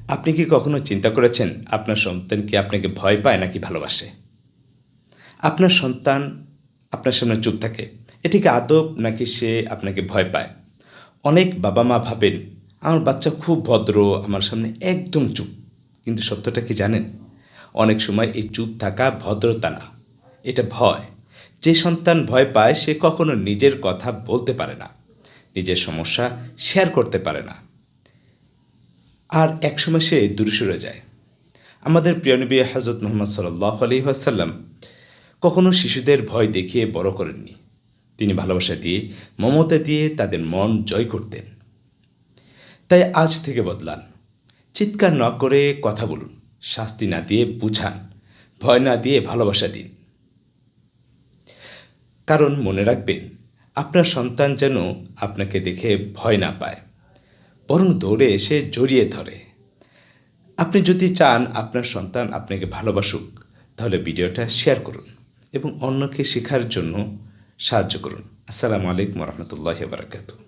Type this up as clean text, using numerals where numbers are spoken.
আপনি কি কখনো চিন্তা করেছেন আপনার সন্তান কি আপনাকে ভয় পায় নাকি ভালোবাসে? আপনার সন্তান আপনার সামনে চুপ থাকে। এটি কি আদব নাকি সে আপনাকে ভয় পায়? অনেক বাবা-মা ভাবেন, আমার বাচ্চা খুব ভদ্র, আমার সামনে একদম চুপ। কিন্তু সত্যটা কি জানেন? অনেক সময় এই চুপ থাকা ভদ্রতা না, এটা ভয়। যে সন্তান ভয় পায় সে কখনো নিজের কথা বলতে পারে না, নিজের সমস্যা শেয়ার করতে পারে না। আর একসময় সে দূরে সরে যায়। আমাদের প্রিয় নবী হযরত মুহাম্মদ সাল্লাল্লাহু আলাইহি ওয়াসাল্লাম কখনো শিশুদের ভয় দেখিয়ে বড় করেননি। তিনি ভালোবাসা দিয়ে, মমতা দিয়ে তাদের মন জয় করতেন। তাই আজ থেকে বদলান। চিৎকার না করে কথা বলুন, শাস্তি না দিয়ে বুঝান, ভয় না দিয়ে ভালোবাসা দিন। কারণ মনে রাখবেন, আপনার সন্তান যেন আপনাকে দেখে ভয় না পায়, বরং দৌড়ে এসে জড়িয়ে ধরে। আপনি যদি চান আপনার সন্তান আপনাকে ভালোবাসুক, তাহলে ভিডিওটা শেয়ার করুন এবং অন্যকে শেখার জন্য সাহায্য করুন। আসসালামু আলাইকুম ওয়া রাহমাতুল্লাহি ওয়া বারাকাতুহু।